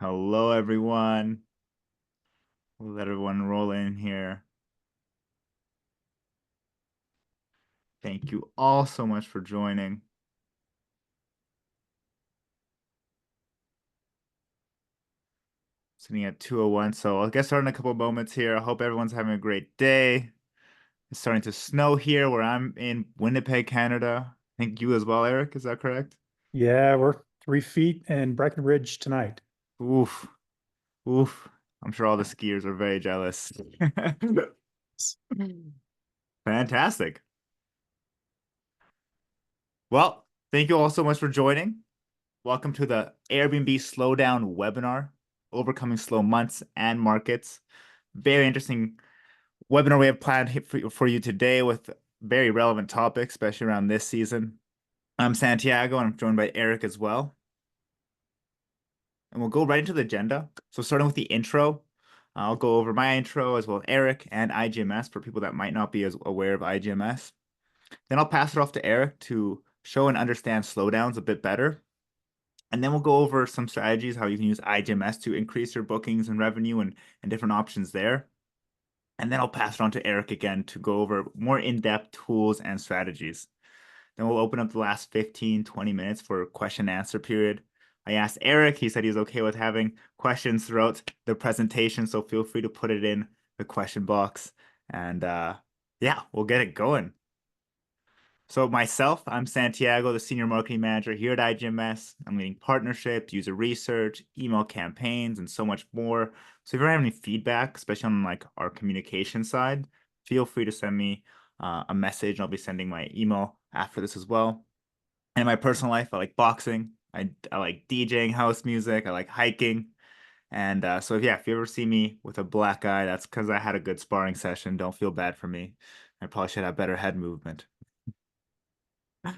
Hello, everyone. We'll let everyone roll in here. Thank you all so much for joining. Sitting at 2:01, so I'll get started in a couple of moments here. I hope everyone's having a great day. It's starting to snow here where I'm in Winnipeg, Canada. I think you as well, Eric. Is that correct? Yeah, we're 3 feet in Breckenridge tonight. Oof, oof. I'm sure all the skiers are very jealous. Fantastic. Well, thank you all so much for joining. Welcome to the Airbnb Slowdown webinar, Overcoming Slow Months and Markets. Very interesting webinar we have planned for you today with very relevant topics, especially around this season. I'm Santiago, and I'm joined by Eric as well. And we'll go right into the agenda. So starting with the intro, I'll go over my intro as well as Eric and IGMS for people that might not be as aware of IGMS. Then I'll pass it off to Eric to show and understand slowdowns a bit better. And then we'll go over some strategies, how you can use IGMS to increase your bookings and revenue and different options there. And then I'll pass it on to Eric again to go over more in-depth tools and strategies. Then we'll open up the last 15, 20 minutes for question and answer period. I asked Eric, he said he's okay with having questions throughout the presentation, so feel free to put it in the question box. And yeah, we'll get it going. So myself, I'm Santiago, the Senior Marketing Manager here at IGMS. I'm leading partnerships, user research, email campaigns, and so much more. So if you have any feedback, especially on like our communication side, feel free to send me a message. I'll be sending my email after this as well. And in my personal life, I like boxing. I like DJing house music. I like hiking. And so yeah, if you ever see me with a black eye, that's because I had a good sparring session. Don't feel bad for me. I probably should have better head movement. And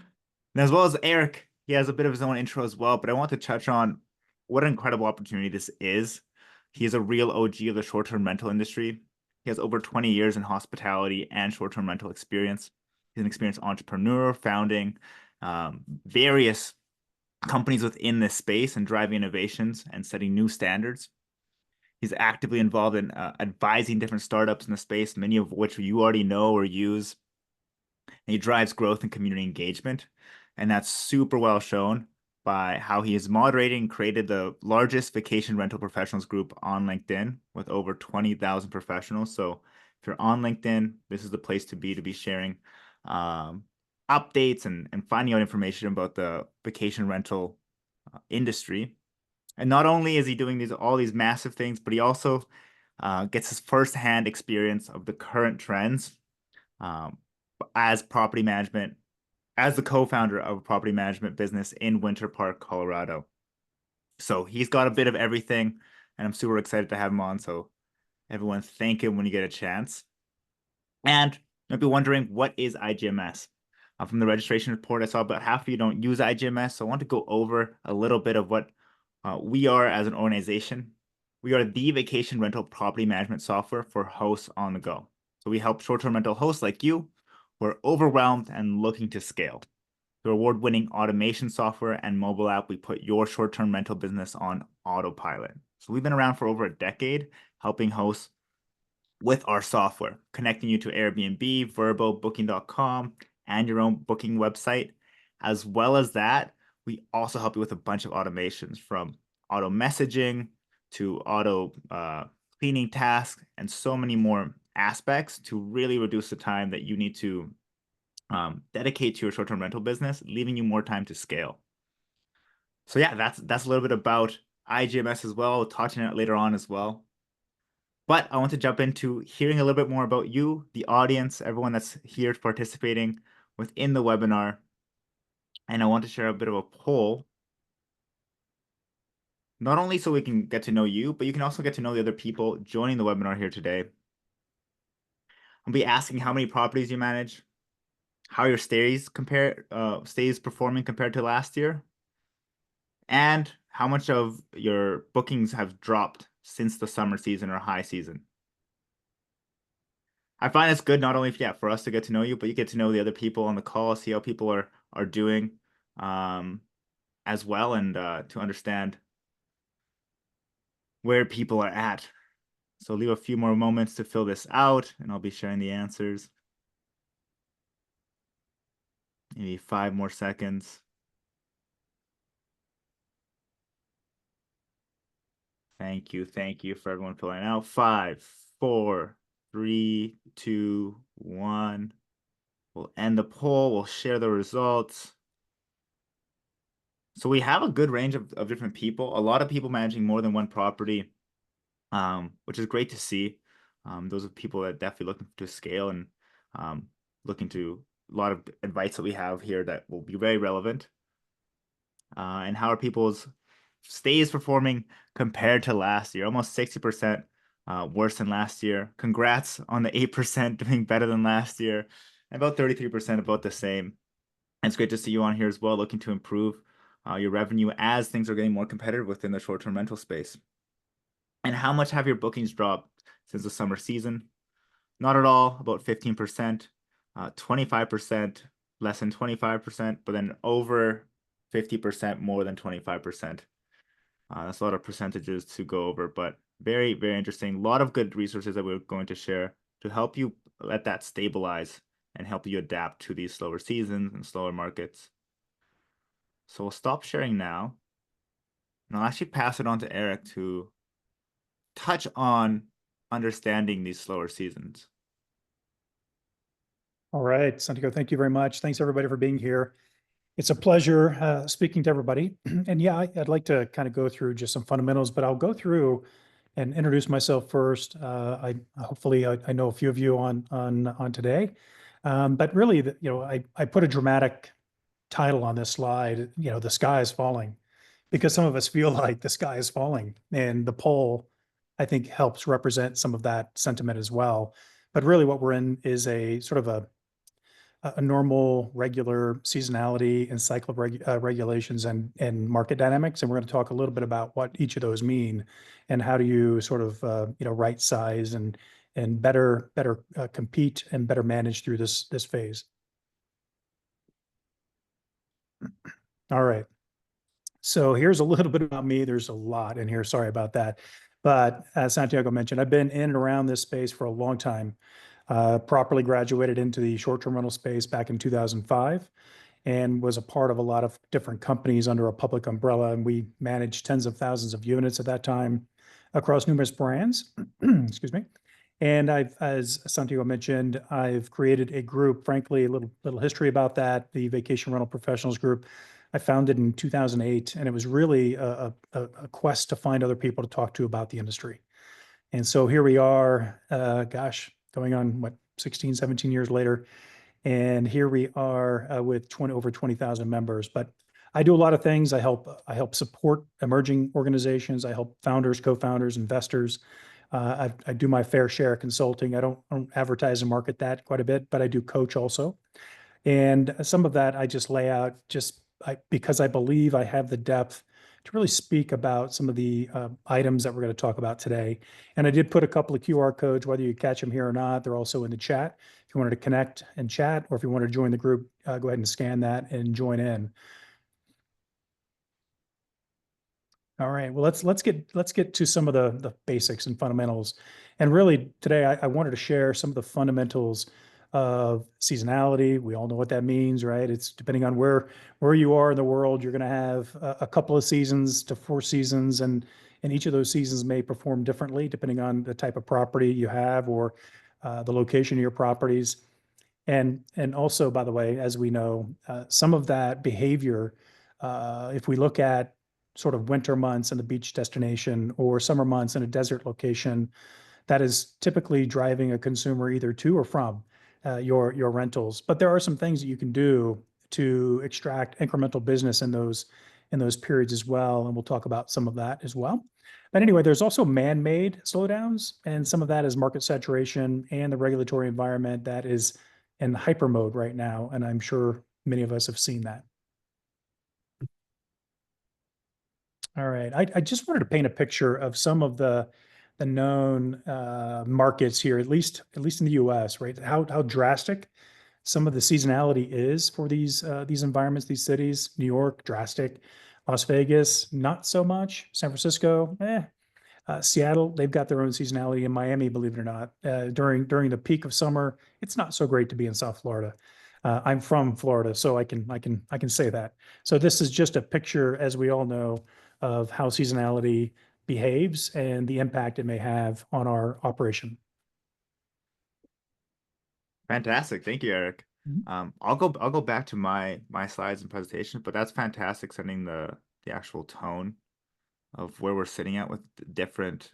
as well as Eric, he has a bit of his own intro as well, but I want to touch on what an incredible opportunity this is. He is a real OG of the short-term rental industry. He has over 20 years in hospitality and short-term rental experience. He's an experienced entrepreneur, founding various companies within this space and driving innovations and setting new standards. He's actively involved in advising different startups in the space, many of which you already know or use. And he drives growth and community engagement. And that's super well shown by how he is moderating and created the largest vacation rental professionals group on LinkedIn with over 20,000 professionals. So if you're on LinkedIn, this is the place to be sharing um, updates and finding out information about the vacation rental industry. And not only is he doing all these massive things, but he also gets his firsthand experience of the current trends um, as property management, as the co-founder of a property management business in Winter Park, Colorado. So he's got a bit of everything, and I'm super excited to have him on. So everyone, thank him when you get a chance. And you might be wondering, what is IGMS? From the registration report, I saw about half of you don't use IGMS, so I want to go over a little bit of what we are as an organization. We are the vacation rental property management software for hosts on the go. So we help short-term rental hosts like you who are overwhelmed and looking to scale. The award-winning automation software and mobile app, we put your short-term rental business on autopilot. So we've been around for over a decade, helping hosts with our software, connecting you to Airbnb, Verbo, Booking.com, and your own booking website. As well as that, we also help you with a bunch of automations from auto messaging to auto cleaning tasks and so many more aspects to really reduce the time that you need to dedicate to your short-term rental business, leaving you more time to scale. So yeah, that's a little bit about IGMS as well. We'll touch on it later on as well. But I want to jump into hearing a little bit more about you, the audience, everyone that's here participating within the webinar. And I want to share a bit of a poll, not only so we can get to know you, but you can also get to know the other people joining the webinar here today. I'll be asking how many properties you manage, how your stays performing compared to last year, and how much of your bookings have dropped since the summer season or high season. I find it's good not only for us to get to know you, but you get to know the other people on the call, see how people are doing as well, and to understand where people are at. So leave a few more moments to fill this out, and I'll be sharing the answers. Maybe 5 more seconds. Thank you for everyone filling out. 5, 4, 3, 2, 1. We'll end the poll. We'll share the results. So we have a good range of different people. A lot of people managing more than one property, which is great to see. Those are people that definitely looking to scale and looking to a lot of advice that we have here that will be very relevant. And how are people's stays performing compared to last year? Almost 60% worse than last year. Congrats on the 8% doing better than last year, and about 33% about the same. And it's great to see you on here as well, looking to improve your revenue as things are getting more competitive within the short-term rental space. And how much have your bookings dropped since the summer season? Not at all, about 15%, 25%, less than 25%, but then over 50% more than 25%. That's a lot of percentages to go over, but very, very interesting. A lot of good resources that we're going to share to help you let that stabilize and help you adapt to these slower seasons and slower markets. So we'll stop sharing now, and I'll actually pass it on to Eric to touch on understanding these slower seasons. All right, Santiago, thank you very much. Thanks everybody for being here. It's a pleasure speaking to everybody. And yeah, I'd like to kind of go through just some fundamentals, but I'll go through and introduce myself first. I hopefully I know a few of you on today, but really, I put a dramatic title on this slide. The sky is falling, because some of us feel like the sky is falling, and the poll, I think, helps represent some of that sentiment as well. But really, what we're in is a sort of a normal, regular seasonality and cycle of regulations and market dynamics. And we're going to talk a little bit about what each of those mean and how do you sort of right size and better compete and better manage through this phase. All right. So here's a little bit about me. There's a lot in here. Sorry about that. But as Santiago mentioned, I've been in and around this space for a long time. Properly graduated into the short-term rental space back in 2005 and was a part of a lot of different companies under a public umbrella. And we managed tens of thousands of units at that time across numerous brands. Excuse me. And as Santiago mentioned, I've created a group, frankly, a little history about that, the Vacation Rental Professionals Group. I founded in 2008, and it was really a quest to find other people to talk to about the industry. And so here we are, going on, 16, 17 years later. And here we are with over 20,000 members. But I do a lot of things. I help support emerging organizations. I help founders, co-founders, investors. I do my fair share of consulting. I don't advertise and market that quite a bit, but I do coach also. And some of that I just lay out because I believe I have the depth to really speak about some of the items that we're going to talk about today. And I did put a couple of QR codes, whether you catch them here or not. They're also in the chat. If you wanted to connect and chat, or if you want to join the group, go ahead and scan that and join in. All right. Well, let's get to some of the basics and fundamentals. And really today I wanted to share some of the fundamentals of seasonality. We all know what that means, right? It's depending on where you are in the world, you're going to have a couple of seasons to 4 seasons, and each of those seasons may perform differently depending on the type of property you have or the location of your properties. And also, by the way, as we know, some of that behavior, if we look at sort of winter months in the beach destination or summer months in a desert location, that is typically driving a consumer either to or from your rentals. But there are some things that you can do to extract incremental business in those periods as well, and we'll talk about some of that as well. But anyway, there's also man-made slowdowns, and some of that is market saturation and the regulatory environment that is in hyper mode right now, and I'm sure many of us have seen that. All right, I just wanted to paint a picture of some of the known markets here, at least in the U.S., right? How drastic some of the seasonality is for these environments, these cities. New York, drastic. Las Vegas, not so much. San Francisco, Seattle, they've got their own seasonality. In Miami, believe it or not, during the peak of summer, it's not so great to be in South Florida. I'm from Florida, so I can say that. So this is just a picture, as we all know, of how seasonality behaves and the impact it may have on our operation. Fantastic. Thank you, Eric. Mhm. I'll go back to my slides and presentation, but that's fantastic setting the actual tone of where we're sitting at with the different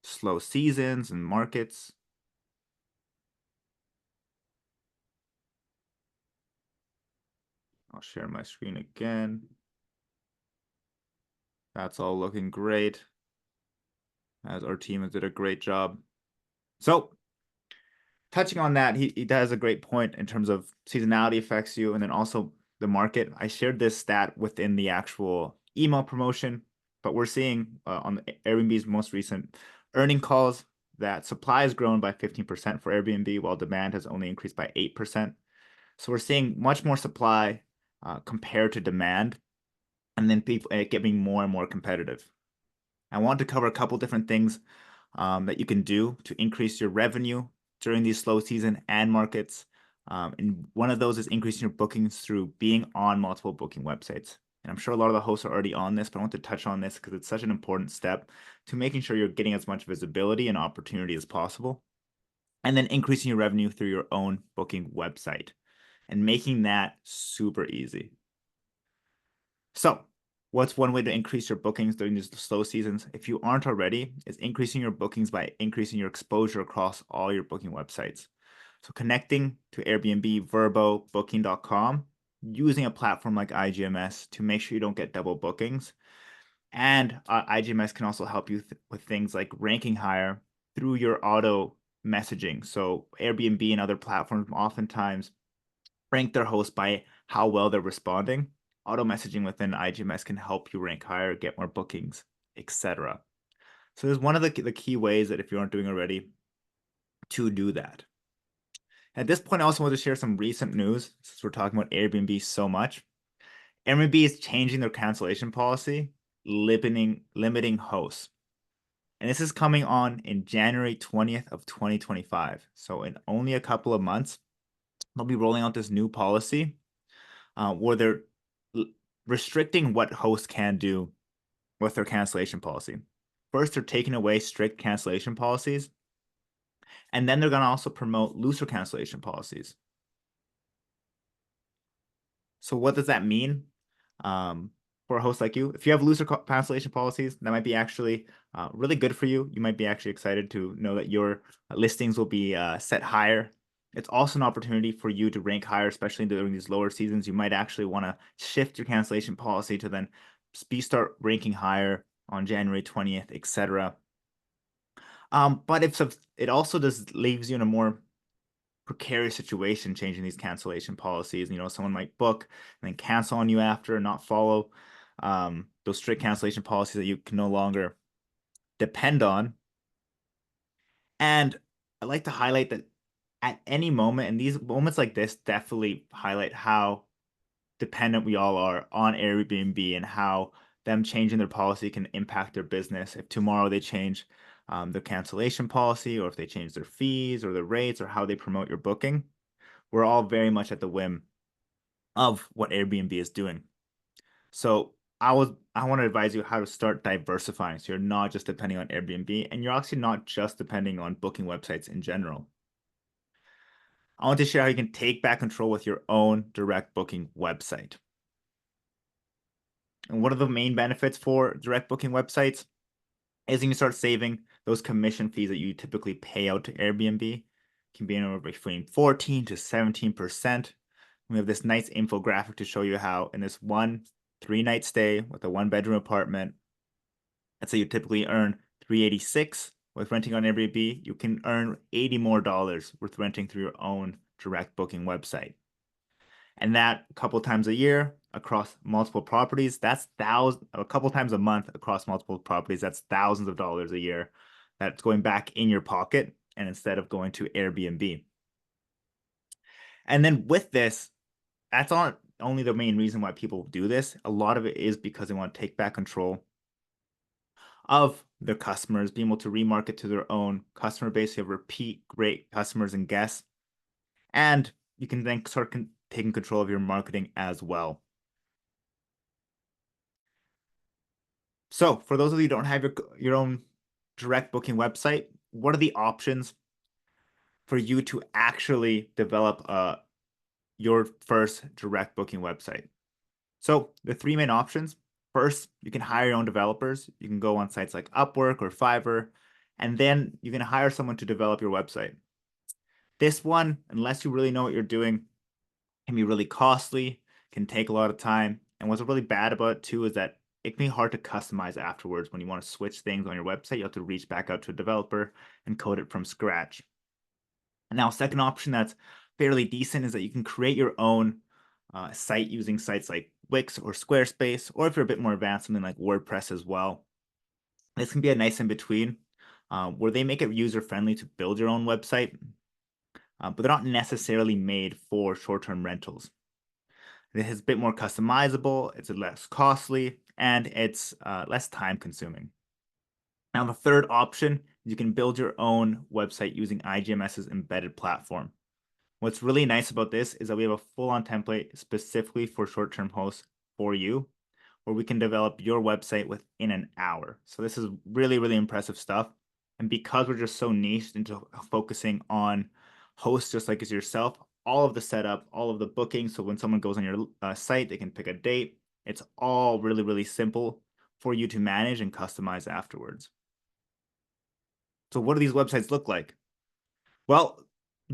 slow seasons and markets. I'll share my screen again. That's all looking great, as our team has did a great job. So touching on that, he does a great point in terms of seasonality affects you and then also the market. I shared this stat within the actual email promotion, but we're seeing on the Airbnb's most recent earning calls that supply has grown by 15% for Airbnb, while demand has only increased by 8%. So we're seeing much more supply compared to demand, and then people getting more and more competitive. I want to cover a couple different things that you can do to increase your revenue during these slow season and markets. And one of those is increasing your bookings through being on multiple booking websites. And I'm sure a lot of the hosts are already on this, but I want to touch on this because it's such an important step to making sure you're getting as much visibility and opportunity as possible. And then increasing your revenue through your own booking website and making that super easy. So, what's one way to increase your bookings during these slow seasons? If you aren't already, is increasing your bookings by increasing your exposure across all your booking websites. So, connecting to Airbnb, Vrbo, Booking.com, using a platform like IGMS to make sure you don't get double bookings. And IGMS can also help you with things like ranking higher through your auto messaging. So, Airbnb and other platforms oftentimes rank their hosts by how well they're responding. Auto messaging within IGMS can help you rank higher, get more bookings, etc. So there's one of the key ways that if you aren't doing already to do that. At this point, I also want to share some recent news since we're talking about Airbnb so much. Airbnb is changing their cancellation policy, limiting hosts. And this is coming on in January 20th of 2025. So in only a couple of months, they'll be rolling out this new policy where they're restricting what hosts can do with their cancellation policy. First, they're taking away strict cancellation policies, and then they're going to also promote looser cancellation policies. So, what does that mean for a host like you? If you have looser cancellation policies, that might be actually really good for you. You might be actually excited to know that your listings will be set higher. It's also an opportunity for you to rank higher, especially during these lower seasons. You might actually want to shift your cancellation policy to then start ranking higher on January 20th, etc. But if it also just leaves you in a more precarious situation changing these cancellation policies. You know, someone might book and then cancel on you after and not follow those strict cancellation policies that you can no longer depend on. And I like to highlight that at any moment, and these moments like this definitely highlight how dependent we all are on Airbnb and how them changing their policy can impact their business. If tomorrow they change their cancellation policy, or if they change their fees or their rates or how they promote your booking, we're all very much at the whim of what Airbnb is doing. So I want to advise you how to start diversifying so you're not just depending on Airbnb and you're actually not just depending on booking websites in general. I want to share how you can take back control with your own direct booking website. And one of the main benefits for direct booking websites is you can start saving those commission fees that you typically pay out to Airbnb. It can be anywhere between 14 to 17%. We have this nice infographic to show you how in this one 3-night stay with a 1-bedroom apartment, let's say you typically earn $386 with renting on Airbnb, you can earn $80 more with renting through your own direct booking website. And that a couple times a year across multiple properties, that's a couple times a month across multiple properties, that's thousands of dollars a year that's going back in your pocket and instead of going to Airbnb. And then with this, that's not only the main reason why people do this. A lot of it is because they want to take back control of their customers, being able to remarket to their own customer base. You have repeat great customers and guests, and you can then start taking control of your marketing as well. So for those of you who don't have your own direct booking website, what are the options for you to actually develop your first direct booking website? So the three main options. First, you can hire your own developers. You can go on sites like Upwork or Fiverr, and then you can hire someone to develop your website. This one, unless you really know what you're doing, can be really costly, can take a lot of time. And what's really bad about it too is that it can be hard to customize afterwards. When you want to switch things on your website, you have to reach back out to a developer and code it from scratch. And now, second option that's fairly decent is that you can create your own site using sites like Wix or Squarespace, or if you're a bit more advanced, something like WordPress as well. This can be a nice in between where they make it user friendly to build your own website, but they're not necessarily made for short-term rentals. It is a bit more customizable, it's less costly, and it's less time consuming. Now, the third option, you can build your own website using IGMS's embedded platform. What's really nice about this is that we have a full-on template specifically for short-term hosts for you, where we can develop your website within an hour. So this is really, really impressive stuff. And because we're just so niched into focusing on hosts just like as yourself, all of the setup, all of the booking. So when someone goes on your site, they can pick a date. It's all really, really simple for you to manage and customize afterwards. So what do these websites look like? Well,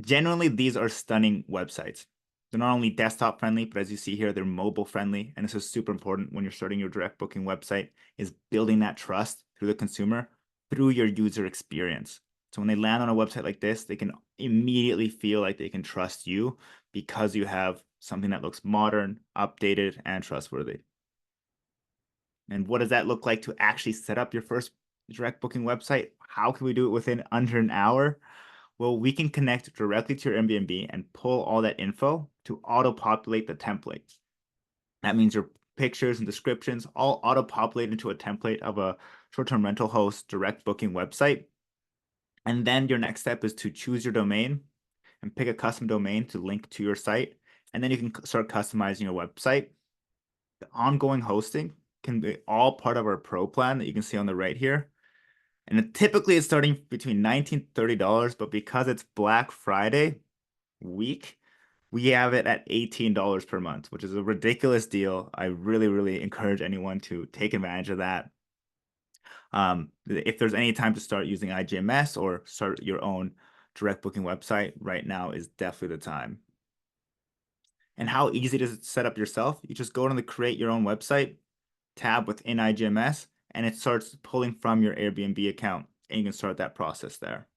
generally, these are stunning websites. They're not only desktop friendly, but as you see here, they're mobile friendly. And this is super important when you're starting your direct booking website, is building that trust through the consumer, through your user experience. So when they land on a website like this, they can immediately feel like they can trust you because you have something that looks modern, updated, and trustworthy. And what does that look like to actually set up your first direct booking website? How can we do it within under an hour? Well, we can connect directly to your Airbnb and pull all that info to auto-populate the templates. That means your pictures and descriptions all auto-populate into a template of a short-term rental host direct booking website. And then your next step is to choose your domain and pick a custom domain to link to your site. And then you can start customizing your website. The ongoing hosting can be all part of our pro plan that you can see on the right here. And typically it's starting between $19 to $30, but because it's Black Friday week, we have it at $18 per month, which is a ridiculous deal. I really, really encourage anyone to take advantage of that. If there's any time to start using IGMS or start your own direct booking website, right now is definitely the time. And how easy does it set up yourself? You just go to the create your own website tab within IGMS, and it starts pulling from your Airbnb account, and you can start that process there.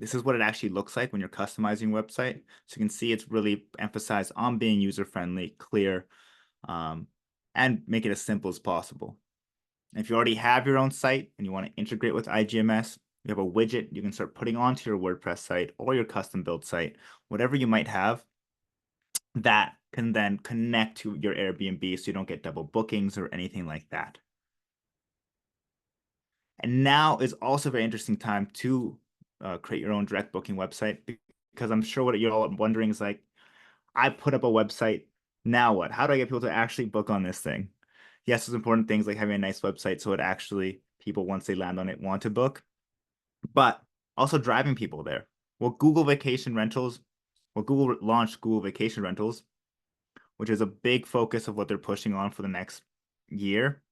This is what it actually looks like when you're customizing your website. So you can see it's really emphasized on being user-friendly, clear, and make it as simple as possible. And if you already have your own site and you want to integrate with IGMS, you have a widget you can start putting onto your WordPress site or your custom build site, whatever you might have, that can then connect to your Airbnb so you don't get double bookings or anything like that. And now is also a very interesting time to create your own direct booking website, because I'm sure what you're all wondering is like, I put up a website, now what? How do I get people to actually book on this thing? Yes, there's important things like having a nice website so it actually, people, once they land on it, want to book, but also driving people there. Well, Google launched Google Vacation Rentals, which is a big focus of what they're pushing on for the next year,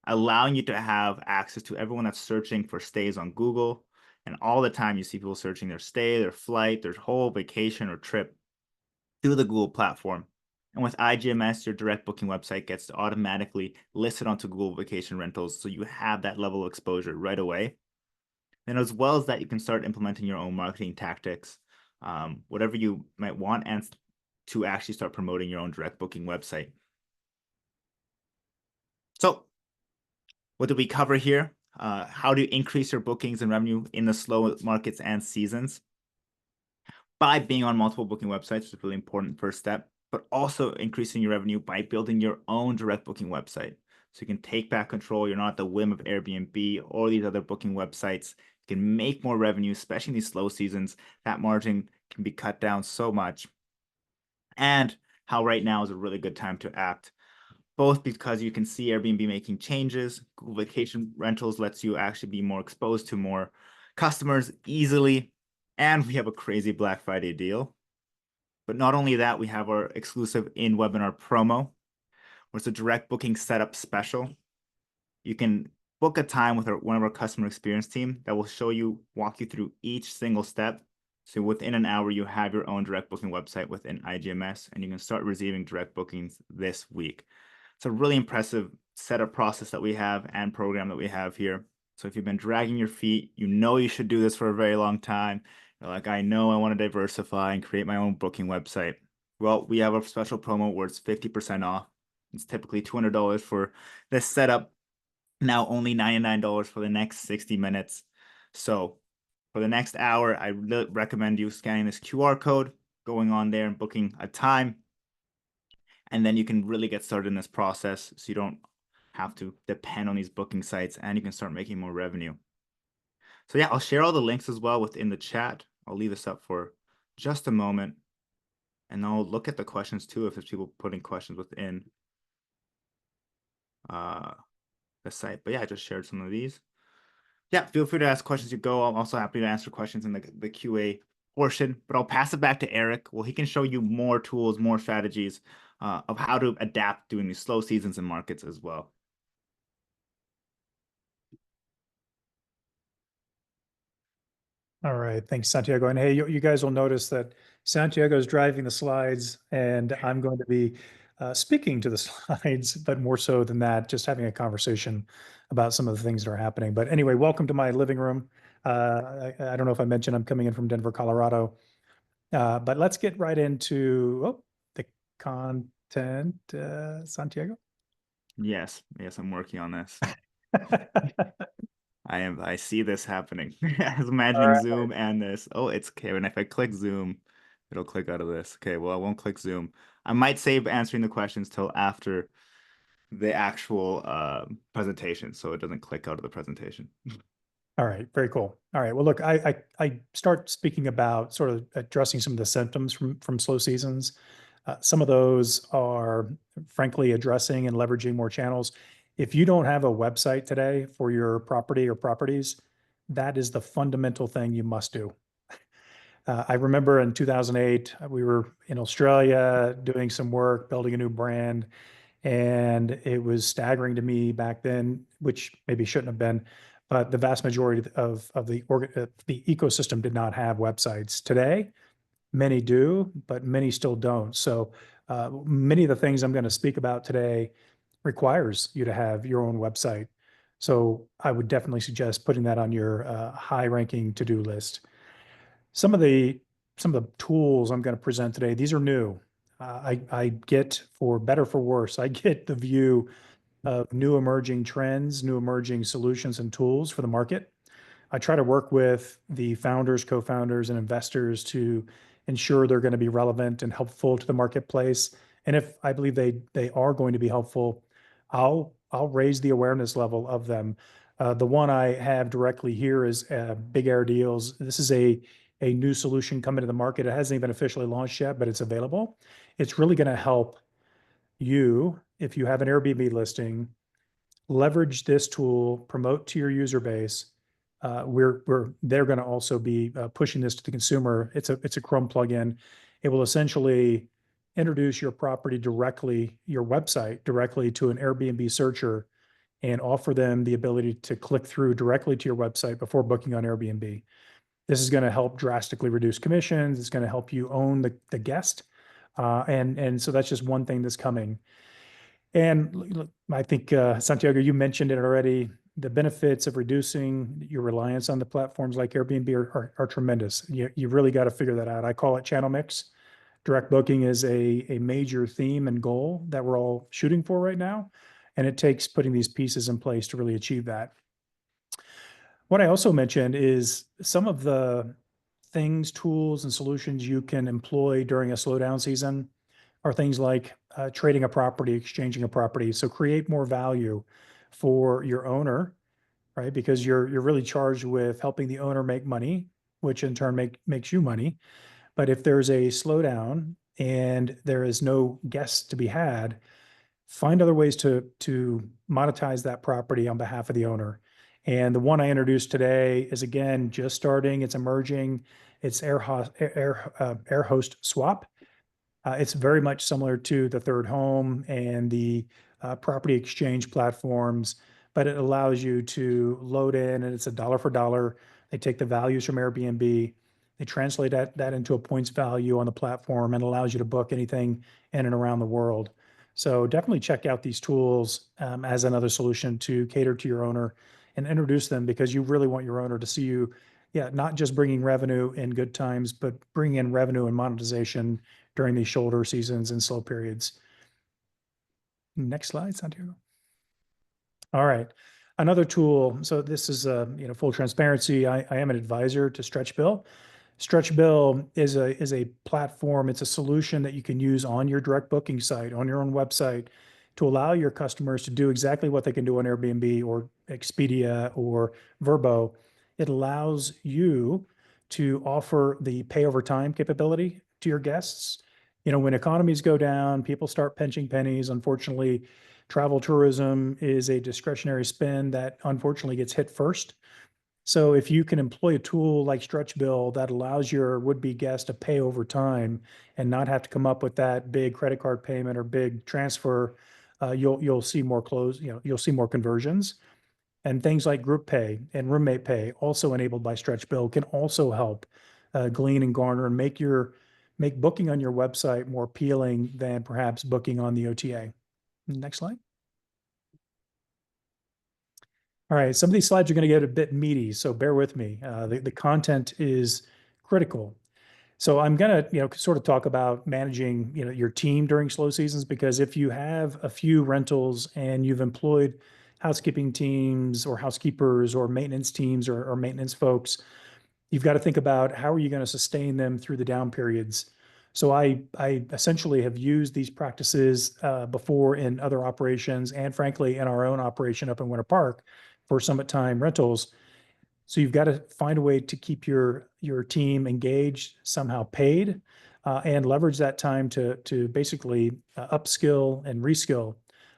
allowing you to have access to everyone that's searching for stays on Google. And all the time you see people searching their stay, their flight, their whole vacation or trip through the Google platform. And with IGMS, your direct booking website gets automatically listed onto Google Vacation Rentals. So you have that level of exposure right away. And as well as that, you can start implementing your own marketing tactics, whatever you might want, and to actually start promoting your own direct booking website. So what did we cover here? How to increase your bookings and revenue in the slow markets and seasons by being on multiple booking websites, is a really important first step, but also increasing your revenue by building your own direct booking website. So you can take back control. You're not at the whim of Airbnb or these other booking websites. You can make more revenue, especially in these slow seasons. That margin can be cut down so much. And how right now is a really good time to act, both because you can see Airbnb making changes. Google Vacation Rentals lets you actually be more exposed to more customers easily. And we have a crazy Black Friday deal. But not only that, we have our exclusive in-webinar promo, where it's a direct booking setup special. You can book a time with one of our customer experience team that will walk you through each single step. So within an hour, you have your own direct booking website within IGMS, and you can start receiving direct bookings this week. It's a really impressive setup process that we have and program that we have here. So if you've been dragging your feet, you know you should do this for a very long time. You're like, I know I want to diversify and create my own booking website. Well, we have a special promo where it's 50% off. It's typically $200 for this setup. Now only $99 for the next 60 minutes. So for the next hour, I really recommend you scanning this QR code, going on there and booking a time. And then you can really get started in this process so you don't have to depend on these booking sites and you can start making more revenue. So yeah, I'll share all the links as well within the chat. I'll leave this up for just a moment and I'll look at the questions too if there's people putting questions within the site. But yeah, I just shared some of these. Yeah, feel free to ask questions as you go. I'm also happy to answer questions in the QA portion, but I'll pass it back to Eric. Well, he can show you more tools, more strategies of how to adapt during these slow seasons and markets as well. All right. Thanks, Santiago. And hey, you guys will notice that Santiago is driving the slides and I'm going to be speaking to the slides, but more so than that, just having a conversation about some of the things that are happening. But anyway, welcome to my living room. I don't know if I mentioned I'm coming in from Denver, Colorado. But let's get right into the content, Santiago. Yes, I'm working on this. I see this happening. I was All imagining right. Zoom and this. Oh, it's okay. And if I click Zoom, it'll click out of this. Okay, well, I won't click Zoom. I might save answering the questions till after the actual presentation, so it doesn't click out of the presentation. All right, very cool. All right, well, look, I start speaking about sort of addressing some of the symptoms from slow seasons. Some of those are frankly addressing and leveraging more channels. If you don't have a website today for your property or properties, that is the fundamental thing you must do. I remember in 2008, we were in Australia doing some work, building a new brand, and it was staggering to me back then, which maybe shouldn't have been, but the vast majority of the ecosystem did not have websites. Today, many do, but many still don't. So many of the things I'm going to speak about today requires you to have your own website. So I would definitely suggest putting that on your high-ranking to-do list. Some of the tools I'm going to present today, these are new. I get, for better for worse, I get the view of new emerging trends, new emerging solutions and tools for the market. I try to work with the founders, co-founders, and investors to ensure they're going to be relevant and helpful to the marketplace. And if I believe they are going to be helpful, I'll raise the awareness level of them. The one I have directly here is Big Air Deals. This is a new solution coming to the market. It hasn't even officially launched yet, but it's available. It's really going to help you, if you have an Airbnb listing, leverage this tool, promote to your user base. They're going to also be pushing this to the consumer. It's a Chrome plugin. It will essentially introduce your property directly, your website directly to an Airbnb searcher and offer them the ability to click through directly to your website before booking on Airbnb. This is going to help drastically reduce commissions. It's going to help you own the guest. And so that's just one thing that's coming. And I think, Santiago, you mentioned it already. The benefits of reducing your reliance on the platforms like Airbnb are tremendous. You really got to figure that out. I call it channel mix. Direct booking is a major theme and goal that we're all shooting for right now. And it takes putting these pieces in place to really achieve that. What I also mentioned is some of the things, tools, and solutions you can employ during a slowdown season. are things like trading a property, exchanging a property. So create more value for your owner, right? Because you're really charged with helping the owner make money, which in turn makes you money. But if there's a slowdown and there is no guests to be had, find other ways to monetize that property on behalf of the owner. And the one I introduced today is again just starting. It's emerging. It's air host swap. It's very much similar to the third home and the property exchange platforms, but it allows you to load in, and it's a dollar for dollar. They take the values from Airbnb, they translate that into a points value on the platform, and allows you to book anything in and around the world. So definitely check out these tools as another solution to cater to your owner and introduce them, because you really want your owner to see you, yeah, not just bringing revenue in good times, but bringing in revenue and monetization during these shoulder seasons and slow periods. Next slide, Santiago. All right. Another tool. So this is full transparency. I am an advisor to StretchBill. StretchBill is a platform. It's a solution that you can use on your direct booking site, on your own website, to allow your customers to do exactly what they can do on Airbnb or Expedia or Vrbo. It allows you to offer the pay over time capability to your guests. You know, when economies go down, people start pinching pennies. Unfortunately, travel tourism is a discretionary spend that unfortunately gets hit first. So if you can employ a tool like StretchBill that allows your would-be guest to pay over time and not have to come up with that big credit card payment or big transfer, you'll see more you'll see more conversions. And things like group pay and roommate pay, also enabled by StretchBill, can also help glean and garner and make booking on your website more appealing than perhaps booking on the OTA. Next slide. All right, some of these slides are going to get a bit meaty, so bear with me. The content is critical. So I'm going to, sort of talk about managing, your team during slow seasons, because if you have a few rentals and you've employed housekeeping teams or housekeepers or maintenance teams or maintenance folks, you've got to think about how are you going to sustain them through the down periods. So I essentially have used these practices before in other operations, and frankly in our own operation up in Winter Park for Summit Time Rentals. So you've got to find a way to keep your team engaged, somehow paid, and leverage that time to basically upskill and reskill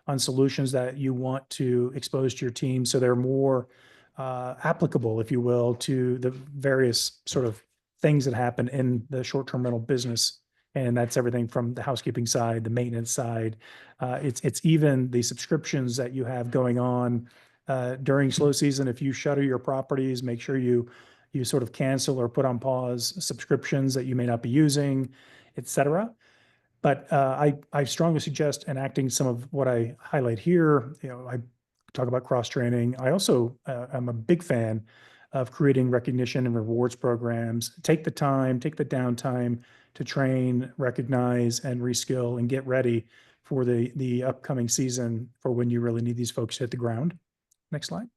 on solutions that you want to expose to your team, so they're more applicable, if you will, to the various sort of things that happen in the short-term rental business. And that's everything from the housekeeping side, the maintenance side. It's even the subscriptions that you have going on during slow season. If you shutter your properties, make sure you sort of cancel or put on pause subscriptions that you may not be using, et cetera. But I strongly suggest enacting some of what I highlight here. I talk about cross training. I also am a big fan of creating recognition and rewards programs. Take the time, take the downtime to train, recognize, and reskill and get ready for the upcoming season, for when you really need these folks to hit the ground. Next slide.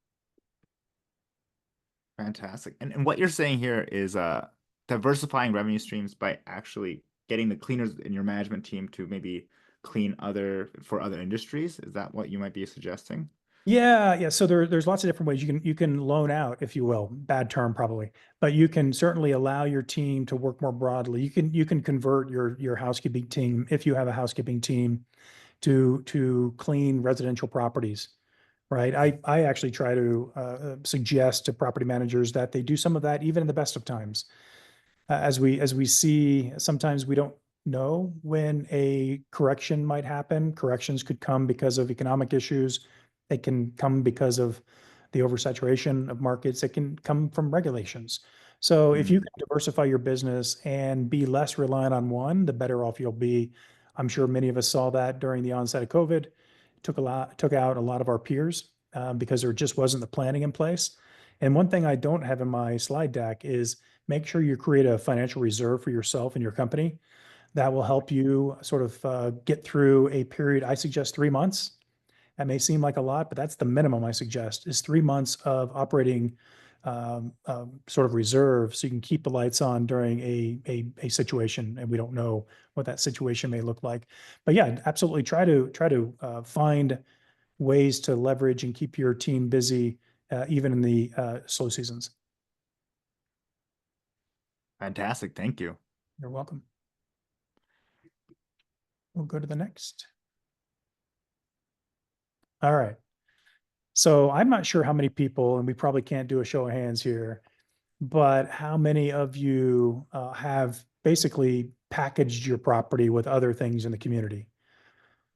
Fantastic. And what you're saying here is diversifying revenue streams by actually getting the cleaners in your management team to maybe clean for other industries. Is that what you might be suggesting? Yeah. So there's lots of different ways you can loan out, if you will. Bad term probably, but you can certainly allow your team to work more broadly. You can convert your housekeeping team, if you have a housekeeping team, to clean residential properties, right? I actually try to suggest to property managers that they do some of that even in the best of times. As we see, sometimes we don't know when a correction might happen. Corrections could come because of economic issues. They can come because of the oversaturation of markets. It can come from regulations. So if you can diversify your business and be less reliant on one, the better off you'll be. I'm sure many of us saw that during the onset of COVID. Took out a lot of our peers because there just wasn't the planning in place. And one thing I don't have in my slide deck is make sure you create a financial reserve for yourself and your company that will help you sort of get through a period. I suggest 3 months. That may seem like a lot, but that's the minimum I suggest, is 3 months of operating sort of reserve so you can keep the lights on during a situation, and we don't know what that situation may look like. But yeah, absolutely try to find ways to leverage and keep your team busy even in the slow seasons. Fantastic. Thank you. You're welcome. We'll go to the next. All right. So I'm not sure how many people, and we probably can't do a show of hands here, but how many of you have basically packaged your property with other things in the community?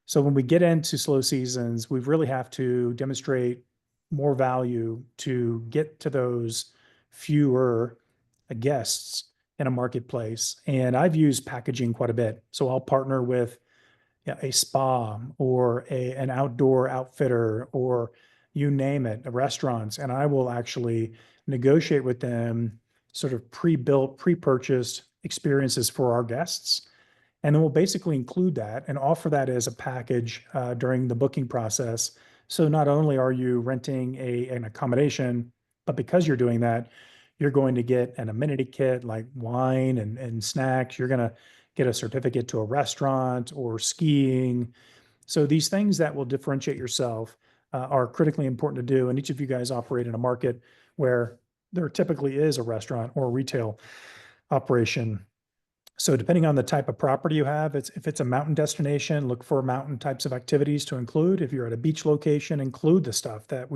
So when we get into slow seasons, we really have to demonstrate more value to get to those fewer guests in a marketplace. And I've used packaging quite a bit. So I'll partner with, yeah, a spa or an outdoor outfitter or you name it, restaurants, and I will actually negotiate with them sort of pre-built, pre-purchased experiences for our guests. And then we'll basically include that and offer that as a package during the booking process. So not only are you renting an accommodation, but because you're doing that, you're going to get an amenity kit like wine and snacks. You're going to get a certificate to a restaurant or skiing. So these things that will differentiate yourself are critically important to do. And each of you guys operate in a market where there typically is a restaurant or a retail operation. So depending on the type of property you have, if it's a mountain destination, look for mountain types of activities to include. If you're at a beach location, include the stuff that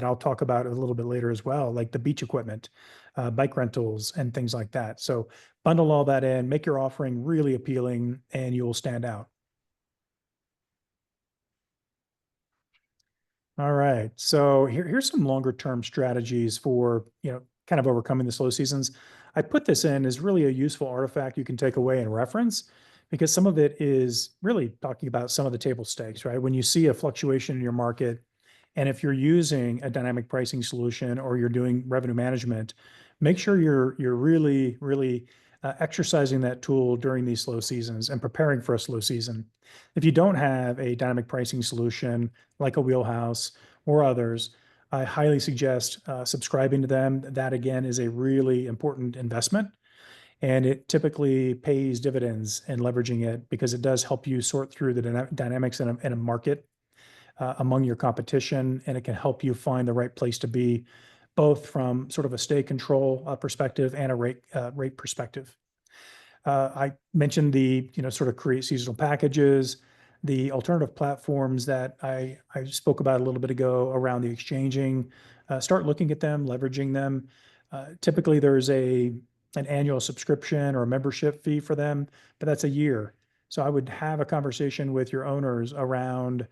I'll talk about a little bit later as well, like the beach equipment, bike rentals, and things like that. So bundle all that in, make your offering really appealing, and you'll stand out. All right. So here's some longer term strategies for, kind of overcoming the slow seasons. I put this in as really a useful artifact you can take away and reference because some of it is really talking about some of the table stakes, right? When you see a fluctuation in your market, and if you're using a dynamic pricing solution or you're doing revenue management, make sure you're really exercising that tool during these slow seasons and preparing for a slow season. If you don't have a dynamic pricing solution like a Wheelhouse or others, I highly suggest subscribing to them. That again is a really important investment, and it typically pays dividends in leveraging it because it does help you sort through the dynamics in a market among your competition, and it can help you find the right place to be, both from sort of a stay control perspective and a rate perspective. I mentioned the, sort of create seasonal packages, the alternative platforms that I spoke about a little bit ago around the exchanging. Start looking at them, leveraging them. Typically, there's an annual subscription or a membership fee for them, but that's a year. So I would have a conversation with your owners around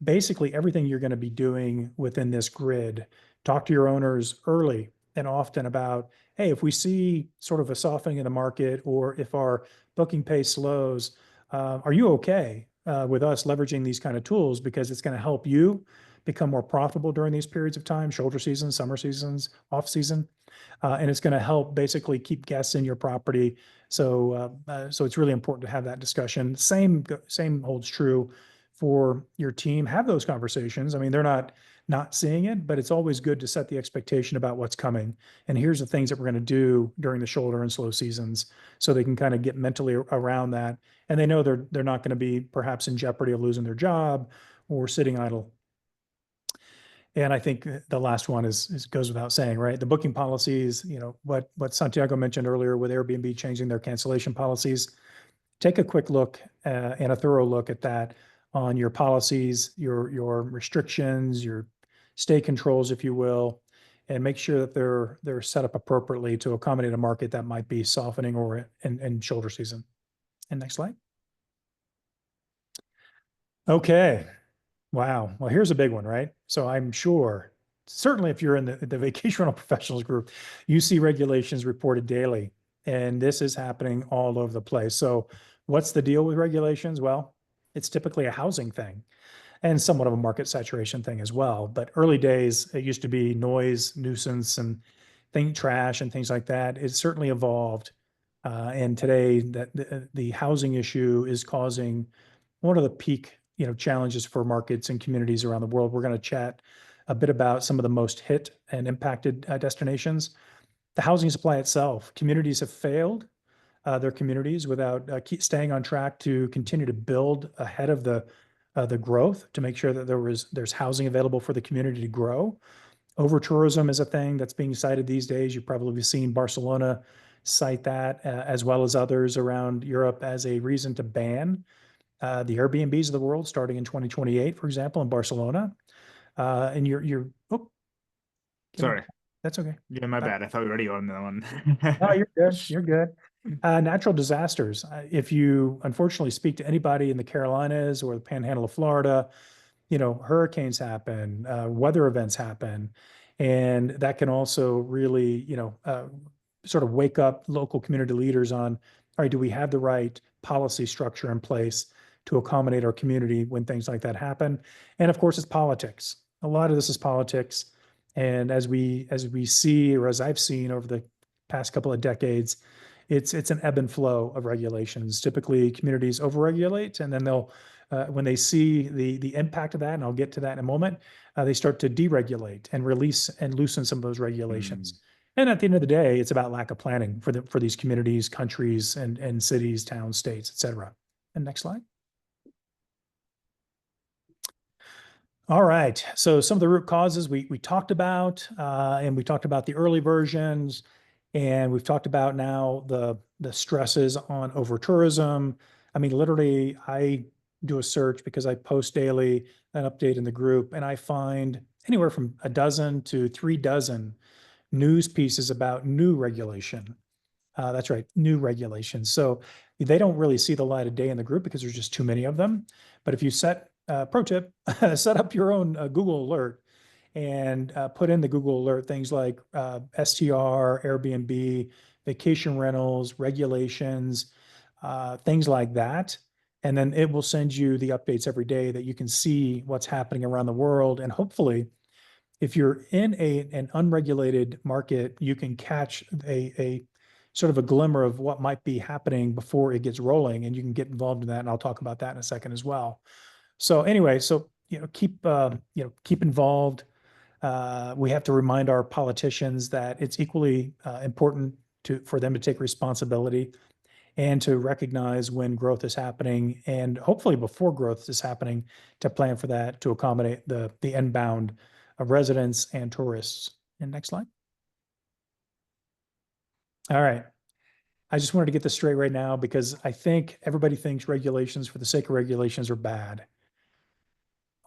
basically everything you're going to be doing within this grid. Talk to your owners early and often about, hey, if we see sort of a softening in the market or if our booking pace slows, are you okay with us leveraging these kind of tools because it's going to help you become more profitable during these periods of time, shoulder seasons, summer seasons, off season, and it's going to help basically keep guests in your property. So it's really important to have that discussion. Same holds true for your team. Have those conversations. I mean, they're not seeing it, but it's always good to set the expectation about what's coming. And here's the things that we're going to do during the shoulder and slow seasons, so they can kind of get mentally around that, and they know they're not going to be perhaps in jeopardy of losing their job or sitting idle. And I think the last one is goes without saying, right? The booking policies, what Santiago mentioned earlier with Airbnb changing their cancellation policies. Take a quick look and a thorough look at that on your policies, your restrictions, your stay controls, if you will, and make sure that they're set up appropriately to accommodate a market that might be softening or in shoulder season. And next slide. Okay. Wow. Well, here's a big one, right? So I'm sure, certainly if you're in the vacation rental professionals group, you see regulations reported daily, and this is happening all over the place. So what's the deal with regulations? Well, it's typically a housing thing and somewhat of a market saturation thing as well. But early days, it used to be noise, nuisance, and trash and things like that. It's certainly evolved. And today that the housing issue is causing one of the peak, challenges for markets and communities around the world. We're going to chat a bit about some of the most hit and impacted destinations. The housing supply itself, communities have failed their communities without keep staying on track to continue to build ahead of the growth to make sure that there's housing available for the community to grow. Over tourism is a thing that's being cited these days. You've probably seen Barcelona cite that, as well as others around Europe, as a reason to ban the Airbnbs of the world starting in 2028, for example, in Barcelona. And oh, Sorry. that's okay. Yeah, my Uh, bad. I thought we were already on that no, one. you're good. You're good. Natural disasters. If you unfortunately speak to anybody in the Carolinas or the Panhandle of Florida, hurricanes happen, weather events happen, and that can also really, sort of wake up local community leaders on, all right, do we have the right policy structure in place to accommodate our community when things like that happen? And of course, it's politics. A lot of this is politics. And as we see, or as I've seen over the past couple of decades, it's an ebb and flow of regulations. Typically, communities overregulate, and then they'll when they see the impact of that, and I'll get to that in a moment, they start to deregulate and release and loosen some of those Hmm. regulations. And at the end of the day, it's about lack of planning for these communities, countries, and cities, towns, states, et cetera. And next slide. All right. So some of the root causes we talked about, and we talked about the early versions, and we've talked about now the stresses on over tourism. I mean, literally, I do a search because I post daily an update in the group, and I find anywhere from a dozen to 3 dozen news pieces about new regulation. That's right, new regulations. So they don't really see the light of day in the group because there's just too many of them. But if you pro tip, set up your own Google alert and put in the Google alert things like STR, Airbnb, vacation rentals, regulations, things like that. And then it will send you the updates every day that you can see what's happening around the world. And hopefully, if you're in an unregulated market, you can catch a sort of a glimmer of what might be happening before it gets rolling, and you can get involved in that. And I'll talk about that in a second as well. So anyway, keep involved. We have to remind our politicians that it's equally important for them to take responsibility and to recognize when growth is happening, and hopefully before growth is happening, to plan for that to accommodate the inbound of residents and tourists. And next slide. All right. I just wanted to get this straight right now because I think everybody thinks regulations for the sake of regulations are bad.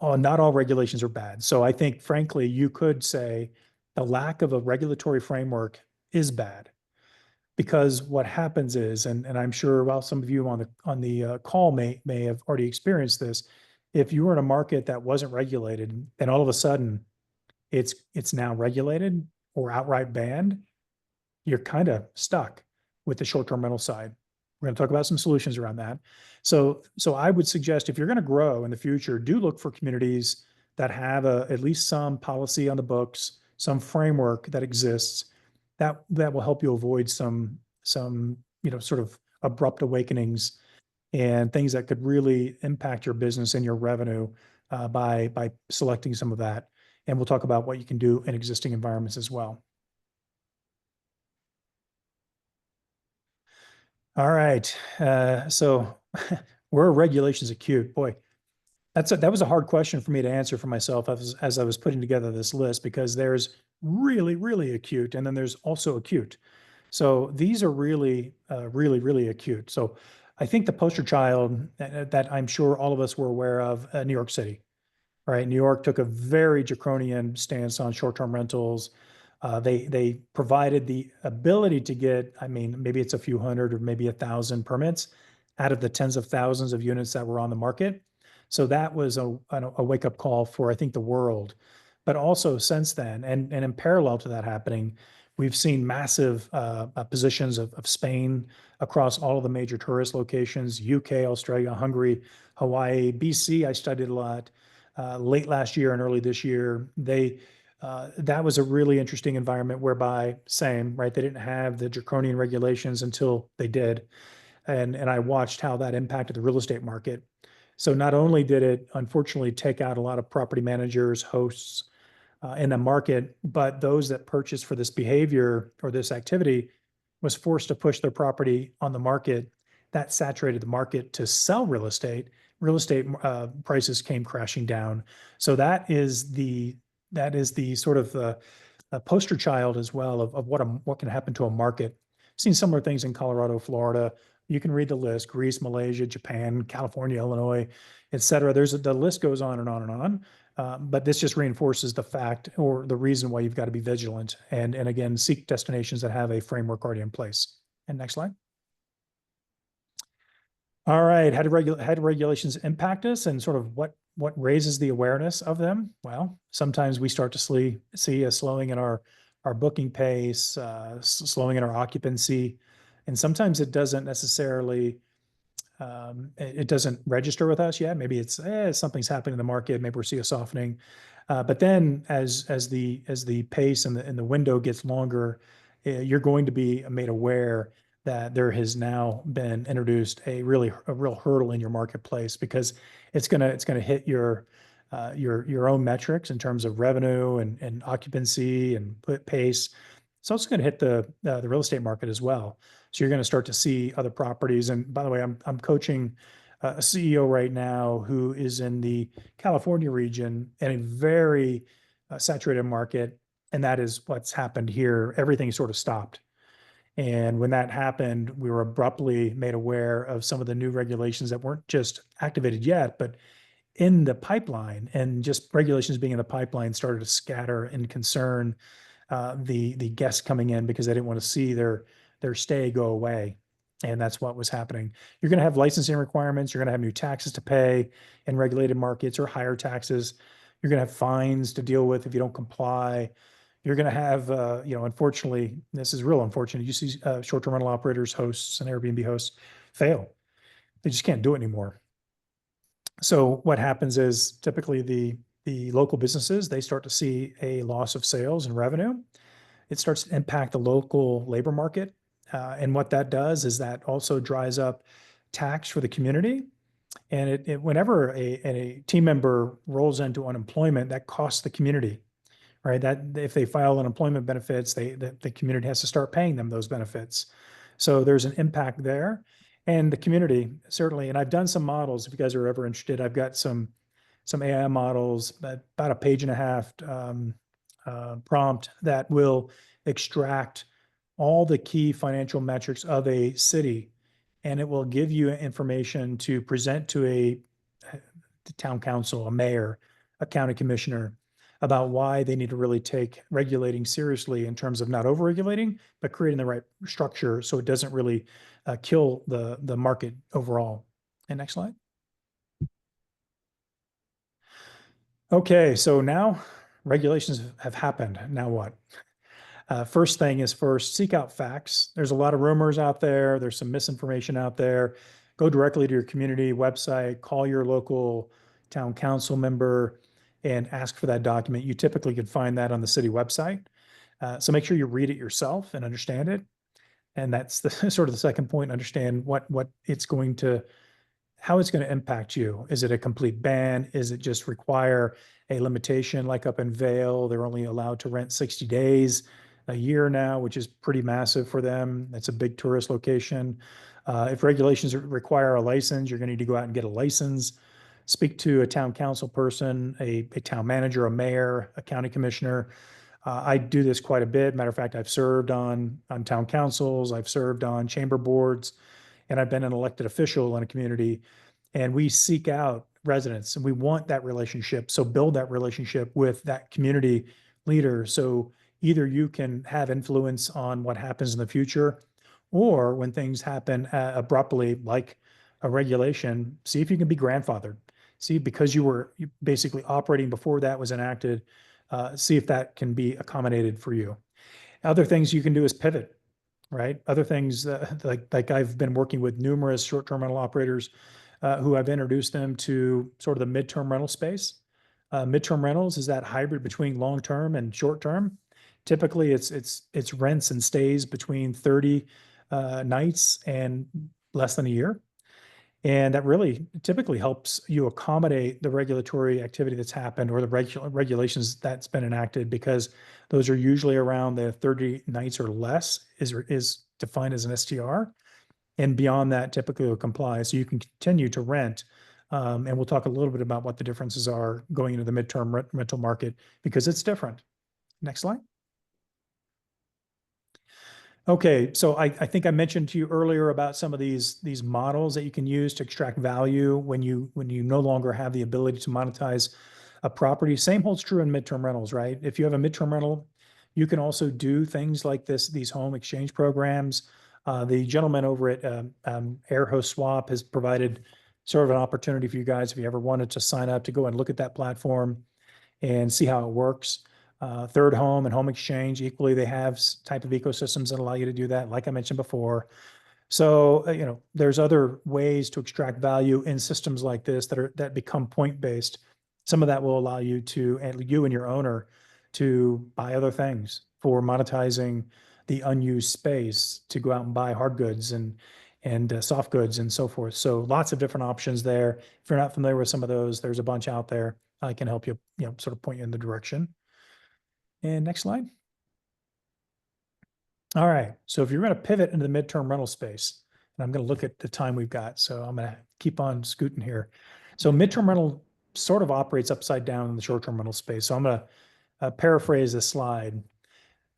Oh, not all regulations are bad. So I think, frankly, you could say the lack of a regulatory framework is bad. Because what happens is, and I'm sure, well, some of you on the call may have already experienced this. If you were in a market that wasn't regulated, and all of a sudden it's now regulated or outright banned, you're kind of stuck with the short-term rental side. We're going to talk about some solutions around that. So I would suggest, if you're going to grow in the future, do look for communities that have at least some policy on the books, some framework that exists that will help you avoid some sort of abrupt awakenings and things that could really impact your business and your revenue by selecting some of that. And we'll talk about what you can do in existing environments as well. All right. So were regulations acute? Boy, that was a hard question for me to answer for myself as I was putting together this list, because there's really, really acute, and then there's also acute. So these are really, really, really acute. So I think the poster child that I'm sure all of us were aware of, New York City, right? New York took a very draconian stance on short-term rentals. They provided the ability to get, I mean, maybe it's a few hundred or maybe 1,000 permits out of the tens of thousands of units that were on the market. So that was a wake-up call for, I think, the world. But also since then, and in parallel to that happening, we've seen massive positions of Spain across all of the major tourist locations: UK, Australia, Hungary, Hawaii, BC. I studied a lot late last year and early this year. That was a really interesting environment whereby, same, right? They didn't have the draconian regulations until they did. And I watched how that impacted the real estate market. So not only did it unfortunately take out a lot of property managers, hosts, in the market, but those that purchased for this behavior or this activity was forced to push their property on the market. That saturated the market to sell real estate. Real estate prices came crashing down. So that is the sort of poster child as well of what can happen to a market. I've seen similar things in Colorado, Florida. You can read the list: Greece, Malaysia, Japan, California, Illinois, et cetera. The list goes on and on and on. But this just reinforces the fact or the reason why you've got to be vigilant and again, seek destinations that have a framework already in place. And next slide. All right, how do regulations impact us and sort of what raises the awareness of them? Well, sometimes we start to see a slowing in our booking pace, slowing in our occupancy, and sometimes it doesn't necessarily it doesn't register with us yet. Maybe it's something's happening in the market. Maybe we'll see a softening. But then as the pace and the window gets longer, you're going to be made aware that there has now been introduced a real hurdle in your marketplace, because it's gonna hit your own metrics in terms of revenue and occupancy and pace. It's also going to hit the real estate market as well. So you're going to start to see other properties. And by the way, I'm coaching a CEO right now who is in the California region in a very saturated market, and that is what's happened here. Everything sort of stopped. And when that happened, we were abruptly made aware of some of the new regulations that weren't just activated yet, but in the pipeline. And just regulations being in the pipeline started to scatter and concern the guests coming in, because they didn't want to see their stay go away. And that's what was happening. You're going to have licensing requirements. You're going to have new taxes to pay in regulated markets, or higher taxes. You're going to have fines to deal with if you don't comply. You're going to have, unfortunately, this is real unfortunate. You see short-term rental operators, hosts, and Airbnb hosts fail. They just can't do it anymore. So what happens is typically the local businesses, they start to see a loss of sales and revenue. It starts to impact the local labor market. And what that does is that also dries up tax for the community. And whenever a team member rolls into unemployment, that costs the community, right? That if they file unemployment benefits, the community has to start paying them those benefits. So there's an impact there. And the community certainly, and I've done some models. If you guys are ever interested, I've got some AI models, about a page and a half prompt that will extract all the key financial metrics of a city, and it will give you information to present to a town council, a mayor, a county commissioner, about why they need to really take regulating seriously in terms of not over-regulating, but creating the right structure so it doesn't really kill the market overall. And next slide. Okay, so now regulations have happened. Now what? First thing is first, seek out facts. There's a lot of rumors out there. There's some misinformation out there. Go directly to your community website, call your local town council member, and ask for that document. You typically can find that on the city website. So make sure you read it yourself and understand it. And that's the sort of the second point: understand how it's going to impact you. Is it a complete ban? Is it just require a limitation? Like up in Vail, they're only allowed to rent 60 days a year now, which is pretty massive for them. It's a big tourist location. If regulations require a license, you're going to need to go out and get a license. Speak to a town council person, a town manager, a mayor, a county commissioner. I do this quite a bit. Matter of fact, I've served on town councils, I've served on chamber boards, and I've been an elected official in a community. And we seek out residents, and we want that relationship. So build that relationship with that community leader. So either you can have influence on what happens in the future, or when things happen abruptly, like a regulation, see if you can be grandfathered. See, because you were basically operating before that was enacted, see if that can be accommodated for you. Other things you can do is pivot, right? Other things like I've been working with numerous short-term rental operators who I've introduced them to sort of the midterm rental space. Midterm rentals is that hybrid between long-term and short-term. Typically, it's rents and stays between 30 nights and less than a year. And that really typically helps you accommodate the regulatory activity that's happened or the regulations that's been enacted, because those are usually around the 30 nights or less is defined as an STR. And beyond that, typically will comply. So you can continue to rent. And we'll talk a little bit about what the differences are going into the midterm rental market, because it's different. Next slide. Okay, so I think I mentioned to you earlier about some of these models that you can use to extract value when you no longer have the ability to monetize a property. Same holds true in midterm rentals, right? If you have a midterm rental, you can also do things like these home exchange programs. The gentleman over at Air Host Swap has provided sort of an opportunity for you guys if you ever wanted to sign up to go and look at that platform and see how it works. Third Home and Home Exchange, equally, they have type of ecosystems that allow you to do that, like I mentioned before. So, there's other ways to extract value in systems like this that become point-based. Some of that will allow you and you and your owner to buy other things for monetizing the unused space, to go out and buy hard goods and soft goods and so forth. So lots of different options there. If you're not familiar with some of those, there's a bunch out there. I can help you, sort of point you in the direction. And next slide. All right. So if you're going to pivot into the midterm rental space, and I'm going to look at the time we've got, so I'm going to keep on scooting here. So midterm rental sort of operates upside down in the short-term rental space. So I'm going to paraphrase this slide.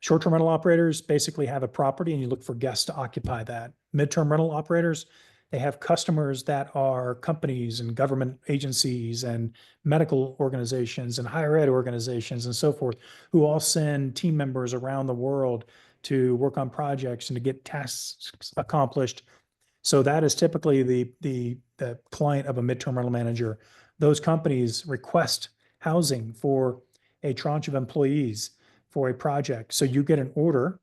Short-term rental operators basically have a property and you look for guests to occupy that. Midterm rental operators, they have customers that are companies and government agencies and medical organizations and higher ed organizations and so forth, who all send team members around the world to work on projects and to get tasks accomplished. So that is typically the client of a midterm rental manager. Those companies request housing for a tranche of employees for a project. So you get an order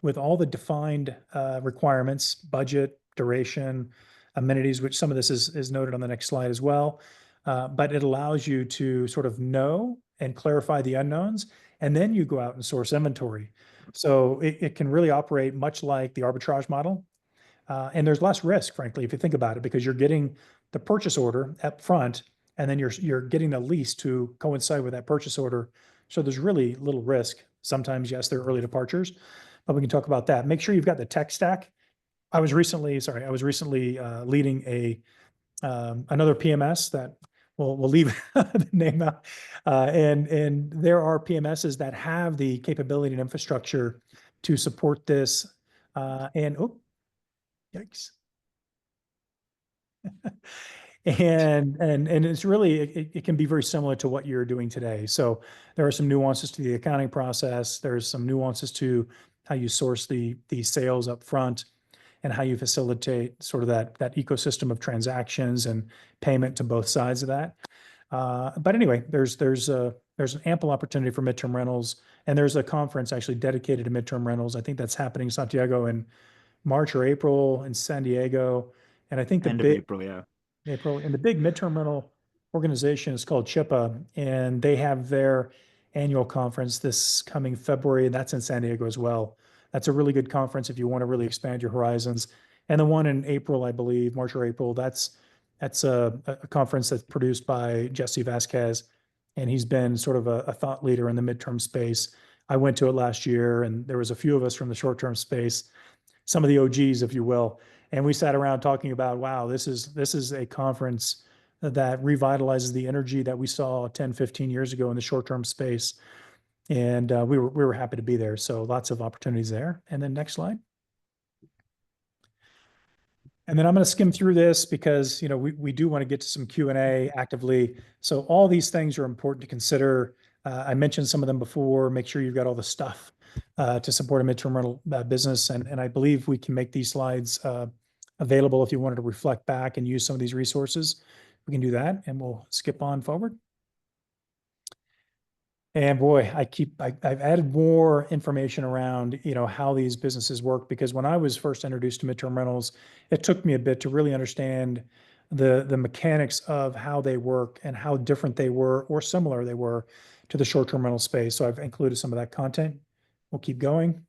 with all the defined requirements, budget, duration, amenities, which some of this is noted on the next slide as well. But it allows you to sort of know and clarify the unknowns, and then you go out and source inventory. So it can really operate much like the arbitrage model. And there's less risk, frankly, if you think about it, because you're getting the purchase order up front, and then you're getting the lease to coincide with that purchase order. So there's really little risk. Sometimes, yes, there are early departures, but we can talk about that. Make sure you've got the tech stack. I was recently leading another PMS that we'll leave the name out. And there are PMSs that have the capability and infrastructure to support this. Yikes. And it's really, it can be very similar to what you're doing today. So there are some nuances to the accounting process. There's some nuances to how you source the sales up front and how you facilitate sort of that ecosystem of transactions and payment to both sides of that. But anyway, there's an ample opportunity for midterm rentals, and there's a conference actually dedicated to midterm rentals. I think that's happening in Santiago in March or April, in San Diego. And I think the End of big April, yeah. April, and the big midterm rental organization is called CHIPA, and they have their annual conference this coming February, and that's in San Diego as well. That's a really good conference if you want to really expand your horizons. And the one in April, I believe, March or April, that's a conference that's produced by Jesse Vasquez, and he's been sort of a thought leader in the midterm space. I went to it last year, and there was a few of us from the short-term space, some of the OGs, if you will. And we sat around talking about, wow, this is a conference that revitalizes the energy that we saw 10, 15 years ago in the short-term space. And we were happy to be there. So lots of opportunities there. And then next slide. And then I'm going to skim through this because, we do want to get to some Q&A actively. So all these things are important to consider. I mentioned some of them before. Make sure you've got all the stuff to support a midterm rental business. And I believe we can make these slides available if you wanted to reflect back and use some of these resources. We can do that, and we'll skip on forward. And boy, I've added more information around, how these businesses work, because when I was first introduced to midterm rentals, it took me a bit to really understand the mechanics of how they work and how different they were or similar they were to the short-term rental space. So I've included some of that content. We'll keep going.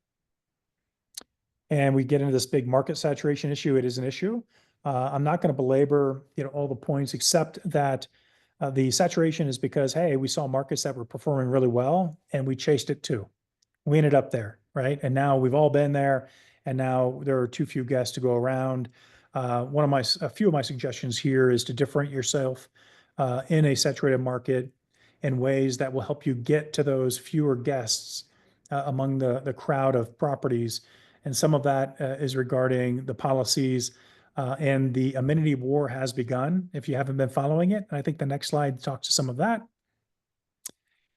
And we get into this big market saturation issue. It is an issue. I'm not going to belabor, all the points except that the saturation is because, hey, we saw markets that were performing really well and we chased it too. We ended up there, right? And now we've all been there, and now there are too few guests to go around. A few of my suggestions here is to differentiate yourself in a saturated market in ways that will help you get to those fewer guests among the crowd of properties. And some of that is regarding the policies, and the amenity war has begun if you haven't been following it. And I think the next slide talks to some of that.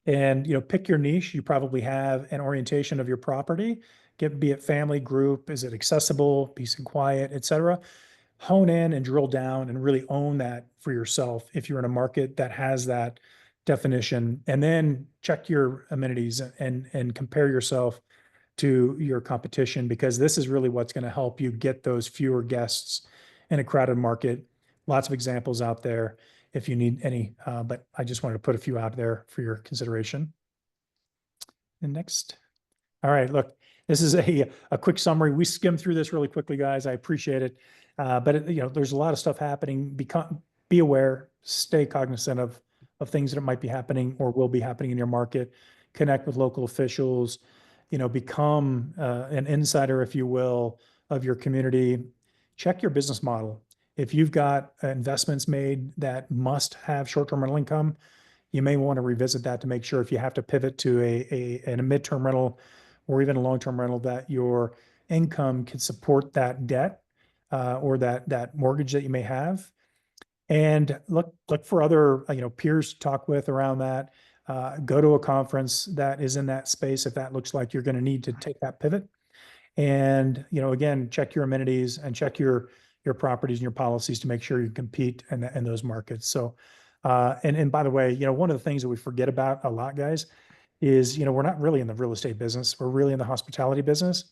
And pick your niche. You probably have an orientation of your property. Be it family, group, is it accessible, peace and quiet, etc. Hone in and drill down and really own that for yourself if you're in a market that has that definition. And then check your amenities and compare yourself to your competition, because this is really what's going to help you get those fewer guests in a crowded market. Lots of examples out there if you need any, but I just wanted to put a few out there for your consideration. And next. All right, look, this is a quick summary. We skimmed through this really quickly, guys. I appreciate it. There's a lot of stuff happening. Be aware, stay cognizant of things that might be happening or will be happening in your market. Connect with local officials, become an insider, if you will, of your community. Check your business model. If you've got investments made that must have short-term rental income, you may want to revisit that to make sure if you have to pivot to a midterm rental or even a long-term rental, that your income can support that debt or that mortgage that you may have. And look for other peers to talk with around that. Go to a conference that is in that space if that looks like you're going to need to take that pivot. And again, check your amenities and check your properties and your policies to make sure you compete in those markets. So, and by the way, one of the things that we forget about a lot, guys, is we're not really in the real estate business. We're really in the hospitality business.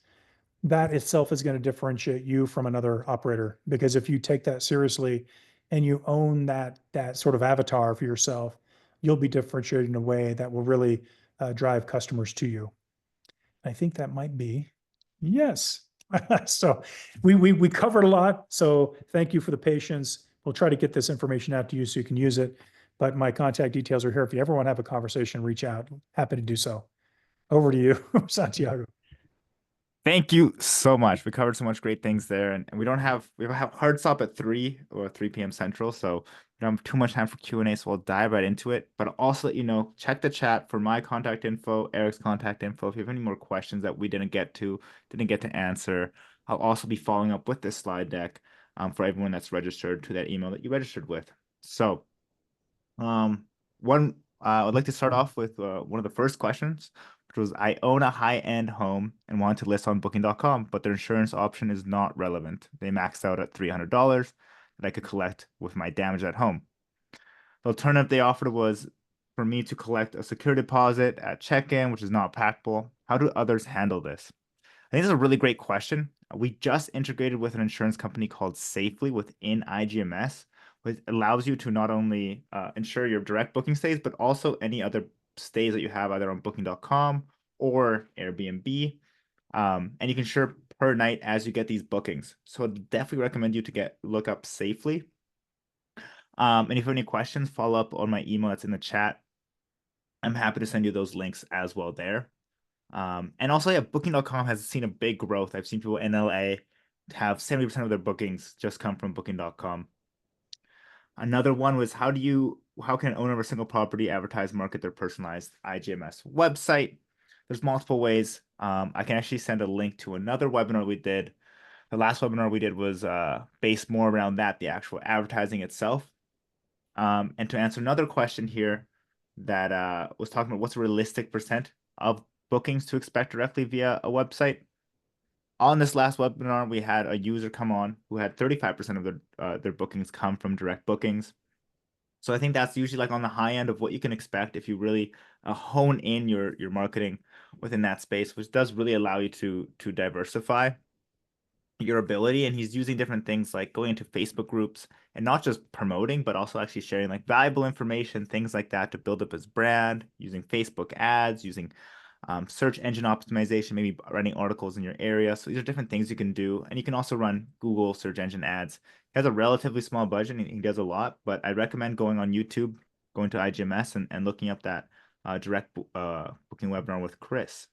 That itself is going to differentiate you from another operator, because if you take that seriously and you own that sort of avatar for yourself, you'll be differentiated in a way that will really drive customers to you. I think that might be yes. So we covered a lot. So thank you for the patience. We'll try to get this information out to you so you can use it. But my contact details are here. If you ever want to have a conversation, reach out. Happy to do so. Over to you, Santiago. Thank you so much. We covered so much great things there, and we have hard stop at 3 p.m. Central, so we don't have too much time for Q&A, so we'll dive right into it. But I'll also let you know, check the chat for my contact info, Eric's contact info. If you have any more questions that we didn't get to answer, I'll also be following up with this slide deck for everyone that's registered to that email that you registered with. So, I'd like to start off with one of the first questions, which was, I own a high-end home and want to list on Booking.com, but their insurance option is not relevant. They maxed out at $300 that I could collect with my damage at home. The alternative they offered was for me to collect a security deposit at check-in, which is not packable. How do others handle this? I think this is a really great question. We just integrated with an insurance company called Safely within IGMS, which allows you to not only insure your direct booking stays, but also any other stays that you have either on Booking.com or Airbnb. And you can insure per night as you get these bookings. So I'd definitely recommend you to look up Safely. And if you have any questions, follow up on my email that's in the chat. I'm happy to send you those links as well there. And also, yeah, Booking.com has seen a big growth. I've seen people in LA have 70% of their bookings just come from Booking.com. Another one was, how can an owner of a single property advertise, market their personalized IGMS website? There's multiple ways. I can actually send a link to another webinar we did. The last webinar we did was based more around the actual advertising itself. And to answer another question here that was talking about what's a realistic percent of bookings to expect directly via a website. On this last webinar, we had a user come on who had 35% of their bookings come from direct bookings. So I think that's usually like on the high end of what you can expect if you really hone in your marketing within that space, which does really allow you to diversify your ability. And he's using different things like going into Facebook groups and not just promoting, but also actually sharing like valuable information, things like that to build up his brand, using Facebook ads, using search engine optimization, maybe writing articles in your area. So these are different things you can do. And you can also run Google search engine ads. He has a relatively small budget and he does a lot, but I recommend going on YouTube, going to IGMS and looking up that direct booking webinar with Chris.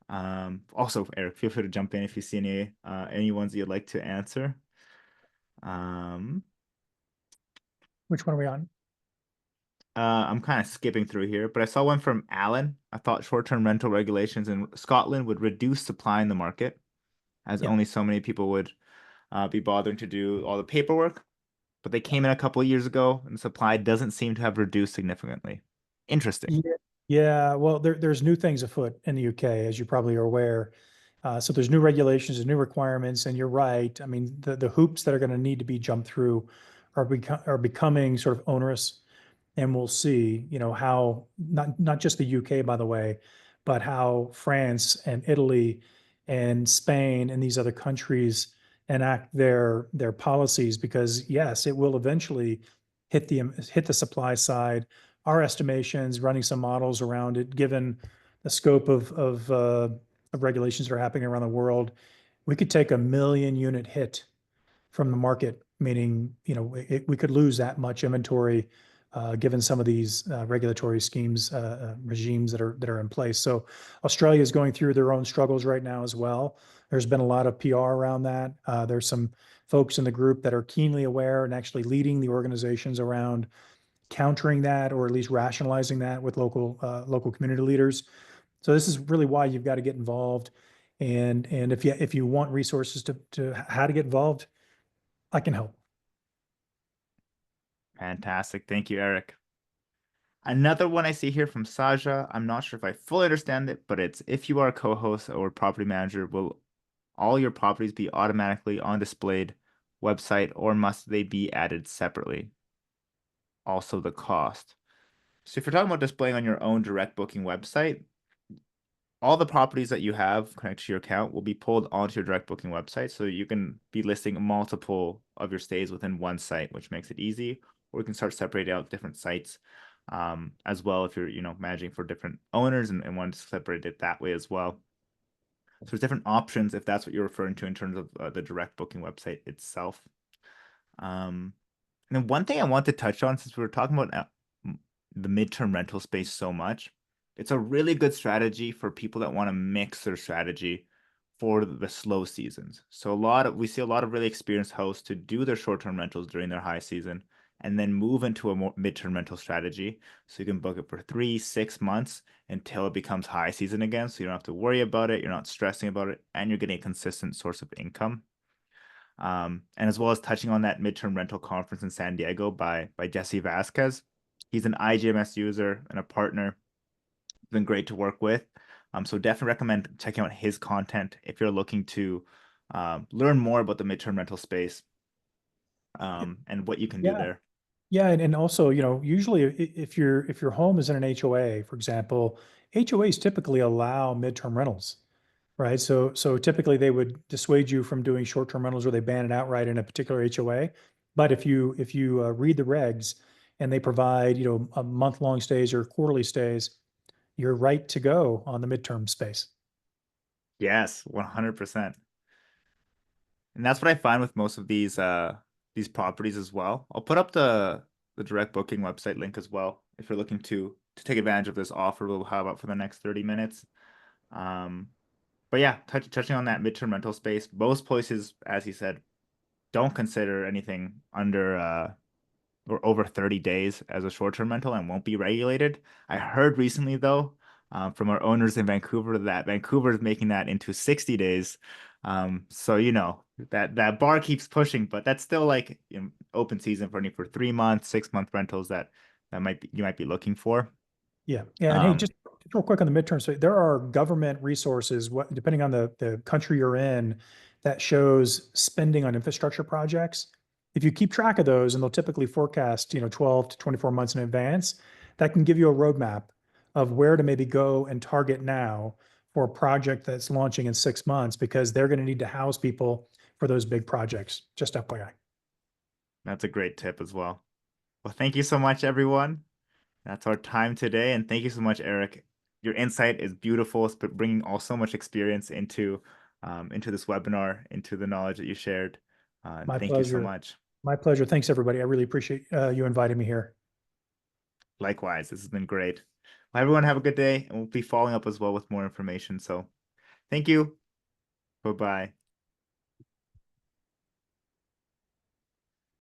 Also, Eric, feel free to jump in if you see any ones that you'd like to answer. Um, Which one are we on? I'm kind of skipping through here, but I saw one from Alan. I thought short-term rental regulations in Scotland would reduce supply in the market, as Yeah. only so many people would be bothering to do all the paperwork. But they came in a couple of years ago, and supply doesn't seem to have reduced significantly. Interesting. Yeah. Yeah. Well, there's new things afoot in the UK, as you probably are aware. So there's new regulations and new requirements, and you're right. I mean, the hoops that are going to need to be jumped through are becoming sort of onerous, and we'll see, how not just the UK, by the way, but how France and Italy and Spain and these other countries enact their policies, because yes, it will eventually hit the supply side. Our estimations, running some models around it, given the scope of regulations that are happening around the world, we could take a 1 million unit hit from the market, meaning, we could lose that much inventory, given some of these regulatory schemes, regimes that are in place. So Australia is going through their own struggles right now as well. There's been a lot of PR around that. There's some folks in the group that are keenly aware and actually leading the organizations around countering that, or at least rationalizing that with local community leaders. So this is really why you've got to get involved. And if you want resources to how to get involved, I can help. Fantastic. Thank you, Eric. Another one I see here from Saja. I'm not sure if I fully understand it, but it's if you are a co-host or property manager, will all your properties be automatically on displayed website or must they be added separately? Also the cost. So if you're talking about displaying on your own direct booking website, all the properties that you have connected to your account will be pulled onto your direct booking website. So you can be listing multiple of your stays within one site, which makes it easy. Or you can start separating out different sites as well if you're, managing for different owners and want to separate it that way as well. So there's different options if that's what you're referring to in terms of the direct booking website itself. Um, and then one thing I want to touch on, since we were talking about the midterm rental space so much, it's a really good strategy for people that want to mix their strategy for the slow seasons. So we see a lot of really experienced hosts to do their short-term rentals during their high season and then move into a more midterm rental strategy. So you can book it for 3, 6 months until it becomes high season again. So you don't have to worry about it, you're not stressing about it, and you're getting a consistent source of income. And as well as touching on that midterm rental conference in San Diego by Jesse Vasquez. He's an IGMS user and a partner. It's been great to work with. So definitely recommend checking out his content if you're looking to learn more about the midterm rental space and what you can do Yeah. there. Yeah. And also, usually if your home is in an HOA, for example, HOAs typically allow midterm rentals, right? So typically they would dissuade you from doing short-term rentals, or they ban it outright in a particular HOA. But if you read the regs and they provide, a month-long stays or quarterly stays, you're right to go on the midterm space. Yes, 100%. And that's what I find with most of these properties as well. I'll put up the direct booking website link as well if you're looking to take advantage of this offer we'll have up for the next 30 minutes. Um, but yeah, touching on that midterm rental space, most places, as he said, don't consider anything under or over 30 days as a short-term rental and won't be regulated. I heard recently, though, from our owners in Vancouver that Vancouver is making that into 60 days. So that bar keeps pushing, but that's still like open season for 3 months, 6 month rentals that you might be looking for. Yeah. Yeah. And hey, Um, just real quick on the midterm. So there are government resources, depending on the country you're in, that shows spending on infrastructure projects. If you keep track of those, and they'll typically forecast, 12 to 24 months in advance, that can give you a roadmap of where to maybe go and target now for a project that's launching in 6 months, because they're going to need to house people for those big projects. Just FYI. that's a great tip as well. Well, thank you so much, everyone. That's our time today, and thank you so much, Eric. Your insight is beautiful. It's bringing all so much experience into this webinar, into the knowledge that you shared. My Thank you so pleasure. much. My pleasure. Thanks, everybody. I really appreciate you inviting me here. Likewise, this has been great. Well, everyone have a good day, and we'll be following up as well with more information. So thank you. Bye-bye.